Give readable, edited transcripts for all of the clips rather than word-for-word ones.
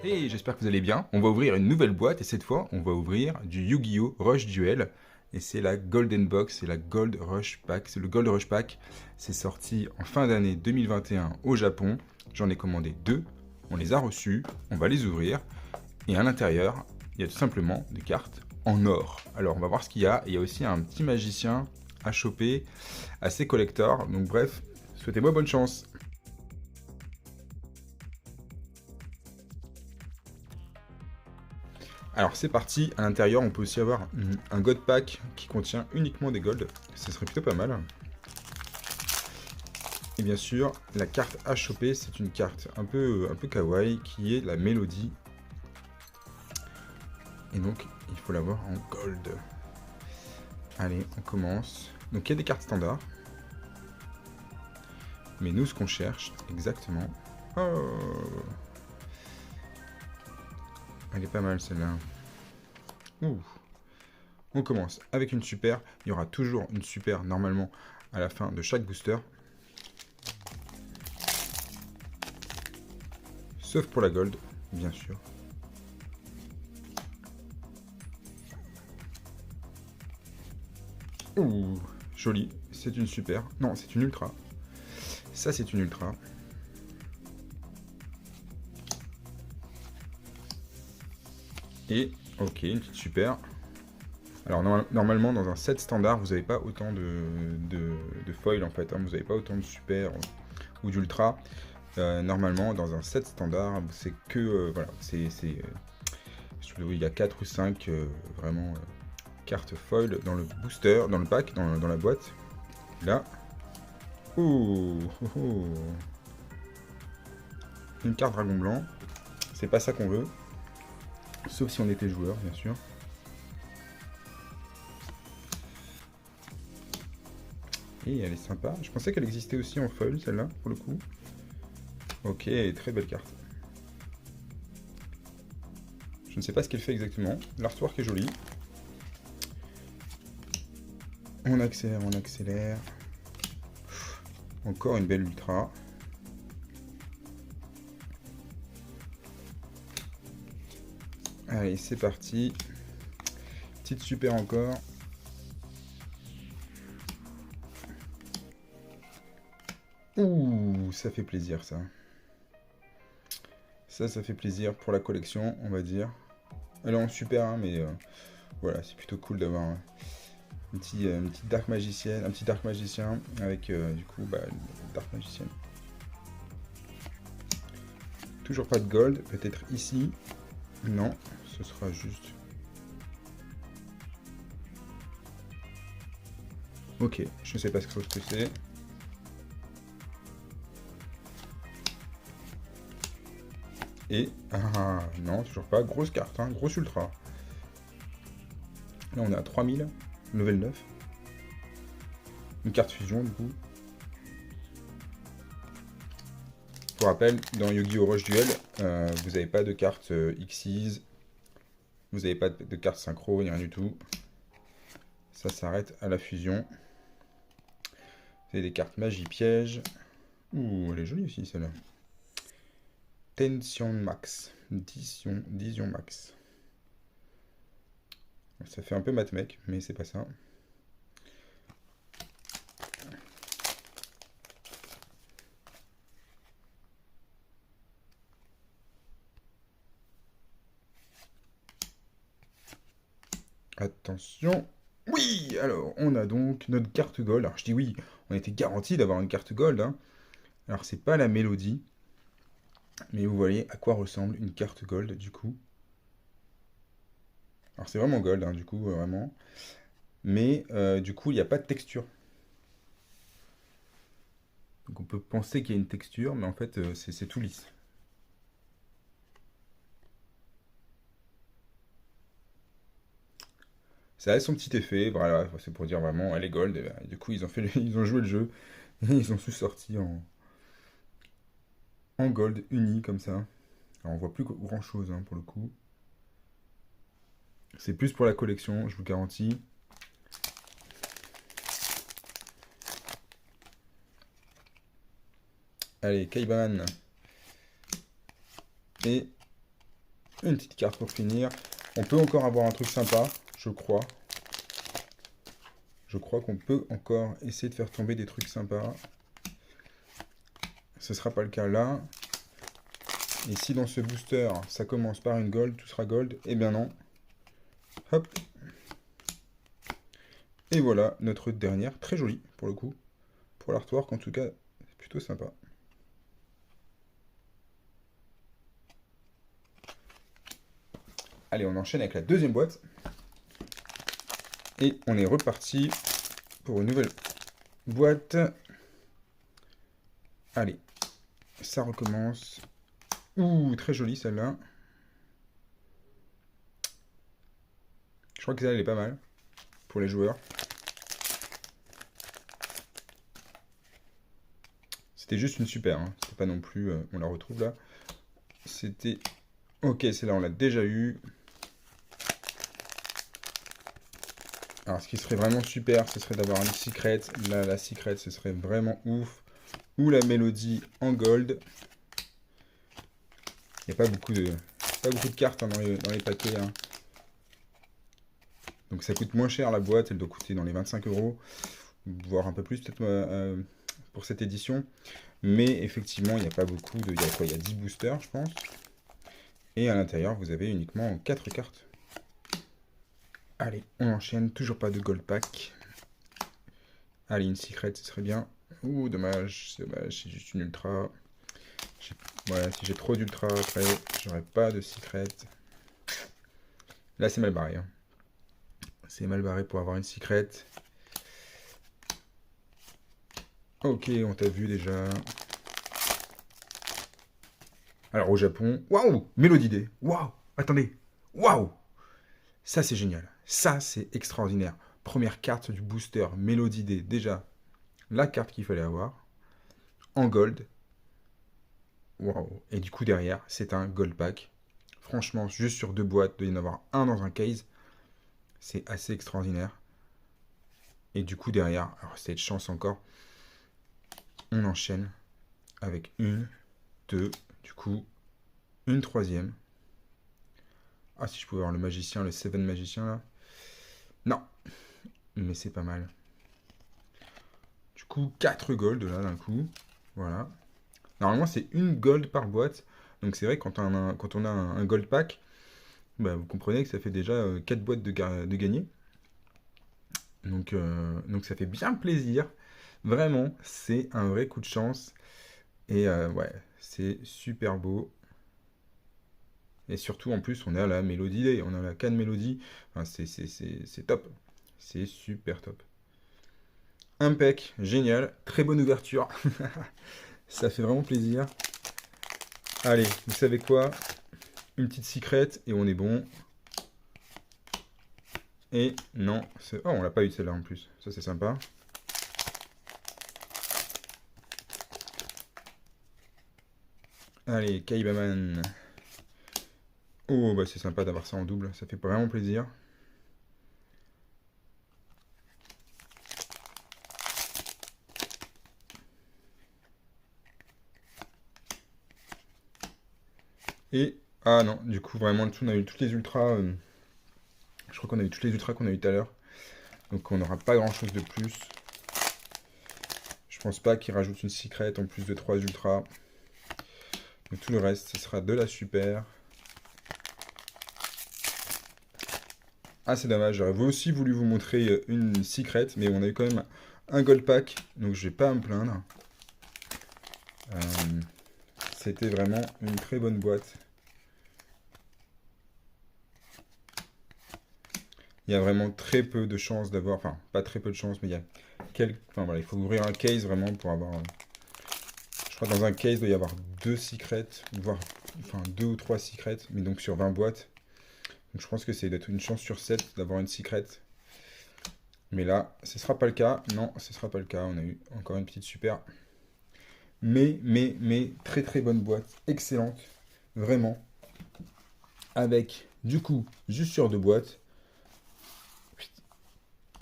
Et j'espère que vous allez bien. On va ouvrir une nouvelle boîte et cette fois, on va ouvrir du Yu-Gi-Oh! Rush Duel. Et c'est la Golden Box, c'est la Gold Rush Pack. C'est le Gold Rush Pack. C'est sorti en fin d'année 2021 au Japon. J'en ai commandé deux. On les a reçus. On va les ouvrir. Et à l'intérieur, il y a tout simplement des cartes en or. Alors, on va voir ce qu'il y a. Et il y a aussi un petit magicien à choper, assez collector. Donc bref, souhaitez-moi bonne chance. Alors c'est parti, à l'intérieur on peut aussi avoir un God Pack qui contient uniquement des golds, ce serait plutôt pas mal. Et bien sûr, la carte à choper, c'est une carte un peu kawaii qui est la mélodie. Et donc il faut l'avoir en gold. Allez, on commence. Donc il y a des cartes standards. Mais nous ce qu'on cherche exactement... Oh, elle est pas mal celle-là. Ouh. On commence avec une super. Il y aura toujours une super normalement à la fin de chaque booster. Sauf pour la gold, bien sûr. Ouh, joli. C'est une super. Non, c'est une ultra. Ça, c'est une ultra. Et, ok, une petite super. Alors, normalement, dans un set standard, vous n'avez pas autant de foil, en fait. Hein. Vous n'avez pas autant de super ou d'ultra. Normalement, dans un set standard, c'est que... voilà, il y a 4 ou 5 vraiment cartes foil dans le booster, dans le pack, dans la boîte. Là. Ouh, oh, oh. Une carte dragon blanc. C'est pas ça qu'on veut. Sauf si on était joueur, bien sûr. Et elle est sympa. Je pensais qu'elle existait aussi en foil, celle-là, pour le coup. Ok, très belle carte. Je ne sais pas ce qu'elle fait exactement. L'artwork est joli. On accélère, on accélère. Encore une belle ultra. Allez, c'est parti. Petite super encore. Ouh, ça fait plaisir ça. Ça fait plaisir pour la collection, on va dire. Elle est en super, hein, mais voilà, c'est plutôt cool d'avoir une petite Dark Magicienne, un petit Dark Magicien avec du coup une Dark Magicienne. Toujours pas de gold, peut-être ici. Non, ce sera juste. Ok, je ne sais pas ce que c'est. Et, non, toujours pas. Grosse carte, hein, grosse ultra. Là, on est à 3000, level 9. Une carte fusion, du coup. Pour rappel, dans Yu-Gi-Oh! Rush Duel, vous n'avez pas de carte Xyz. Vous n'avez pas de carte synchro, ni rien du tout. Ça s'arrête à la fusion. Vous avez des cartes magie piège. Ouh, elle est jolie aussi, celle-là. Tension max. Dision max. Ça fait un peu matmec, mais c'est pas ça. Attention. Oui, alors on a donc notre carte gold. Alors je dis oui, on était garanti d'avoir une carte gold. Hein. Alors c'est pas la mélodie, mais vous voyez à quoi ressemble une carte gold du coup. Alors c'est vraiment gold, hein, du coup, vraiment. Mais du coup, il n'y a pas de texture. Donc on peut penser qu'il y a une texture, mais en fait, c'est tout lisse. Ça a son petit effet, voilà, c'est pour dire vraiment, elle est gold. Et du coup, ils ont, ils ont joué le jeu, et ils ont su sortir en gold uni, comme ça. Alors on voit plus grand chose, hein, pour le coup. C'est plus pour la collection, je vous garantis. Allez, Kaiban. Et une petite carte pour finir. On peut encore avoir un truc sympa, je crois. Je crois qu'on peut encore essayer de faire tomber des trucs sympas. Ce ne sera pas le cas là. Et si dans ce booster, ça commence par une gold, tout sera gold, eh bien non. Hop. Et voilà notre dernière, très jolie pour le coup. Pour l'artwork en tout cas, c'est plutôt sympa. Allez, on enchaîne avec la deuxième boîte. Et on est reparti pour une nouvelle boîte. Allez, ça recommence. Ouh, très jolie celle-là. Je crois que celle-là, elle est pas mal pour les joueurs. C'était juste une super, hein. C'était pas non plus... on la retrouve là. C'était... Ok, celle-là, on l'a déjà eu. Alors, ce qui serait vraiment super, ce serait d'avoir une secret. Là, la secret, ce serait vraiment ouf. Ou la mélodie en gold. Il n'y a pas beaucoup de cartes hein, dans les paquets. Hein. Donc ça coûte moins cher la boîte, elle doit coûter dans les 25 €, voire un peu plus peut-être pour cette édition. Mais effectivement, il n'y a pas beaucoup de... Il y a quoi? Il y a 10 boosters, je pense. Et à l'intérieur, vous avez uniquement 4 cartes. Allez, on enchaîne. Toujours pas de gold pack. Allez, une secret, ce serait bien. Ouh, dommage, c'est dommage, c'est juste une ultra. Voilà, si j'ai trop d'ultra après, j'aurai pas de secret. Là, c'est mal barré. Hein. C'est mal barré pour avoir une secret. Ok, on t'a vu déjà. Alors, au Japon... Waouh! Mélodie D. Waouh! Attendez. Waouh! Ça, c'est génial. Ça, c'est extraordinaire. Première carte du booster Mélodie D. Déjà, la carte qu'il fallait avoir. En gold. Waouh! Et du coup, derrière, c'est un gold pack. Franchement, juste sur 2 boîtes, il doit y en avoir un dans un case. C'est assez extraordinaire. Et du coup, derrière, alors c'est de chance encore, on enchaîne avec une, deux, du coup, une troisième. Ah, si je pouvais avoir le magicien, le Seven magicien là. Non, mais c'est pas mal. Du coup, 4 gold là d'un coup. Voilà. Normalement, c'est une gold par boîte. Donc c'est vrai, quand on a un gold pack, bah, vous comprenez que ça fait déjà 4 boîtes de gagner. Donc ça fait bien plaisir. Vraiment, c'est un vrai coup de chance. Et ouais, c'est super beau. Et surtout, en plus, on a la mélodie, on a la canne mélodie. Enfin, c'est top. C'est super top. Impec, génial. Très bonne ouverture. Ça fait vraiment plaisir. Allez, vous savez quoi? Une petite secrète et on est bon. Et non, oh, on l'a pas eu celle-là en plus. Ça, c'est sympa. Allez, Kaibaman. Oh, bah c'est sympa d'avoir ça en double. Ça fait vraiment plaisir. Et, ah non, du coup, vraiment, on a eu toutes les ultras. Je crois qu'on a eu toutes les ultras qu'on a eu tout à l'heure. Donc on n'aura pas grand chose de plus. Je pense pas qu'il rajoute une secret en plus de 3 ultras. Donc tout le reste, ce sera de la super. Ah, c'est dommage, j'aurais aussi voulu vous montrer une secret, mais on a eu quand même un gold pack, donc je vais pas à me plaindre. C'était vraiment une très bonne boîte. Il y a vraiment très peu de chances d'avoir, enfin pas très peu de chances, mais il y a quelques, enfin voilà, il faut ouvrir un case vraiment pour avoir, je crois que dans un case il doit y avoir 2 secrets, voire, enfin 2 ou 3 secrets, mais donc sur 20 boîtes. Donc je pense que c'est d'être une chance sur 7 d'avoir une secret. Mais là, ce ne sera pas le cas. Non, ce ne sera pas le cas. On a eu encore une petite super. Mais, très très bonne boîte. Excellente. Vraiment. Avec, du coup, juste sur 2 boîtes.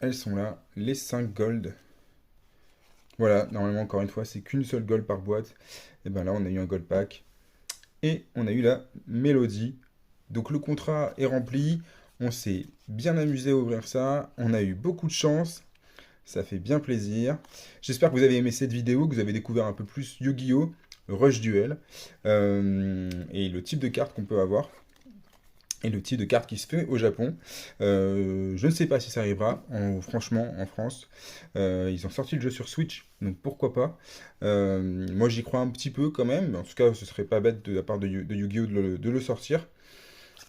Elles sont là. Les 5 gold. Voilà, normalement, encore une fois, c'est qu'une seule gold par boîte. Et bien là, on a eu un gold pack. Et on a eu la mélodie Donc le contrat est rempli, on s'est bien amusé à ouvrir ça, on a eu beaucoup de chance, ça fait bien plaisir. J'espère que vous avez aimé cette vidéo, que vous avez découvert un peu plus Yu-Gi-Oh! Rush Duel, et le type de carte qu'on peut avoir et le type de carte qui se fait au Japon. Je ne sais pas si ça arrivera, franchement, en France. Ils ont sorti le jeu sur Switch, donc pourquoi pas. Moi, j'y crois un petit peu quand même. En tout cas, ce serait pas bête de la part de Yu-Gi-Oh! De le sortir.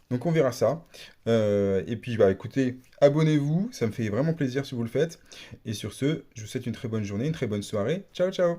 Donc on verra ça. Et puis, bah écoutez, abonnez-vous, ça me fait vraiment plaisir si vous le faites. Et sur ce, je vous souhaite une très bonne journée, une très bonne soirée. Ciao, ciao!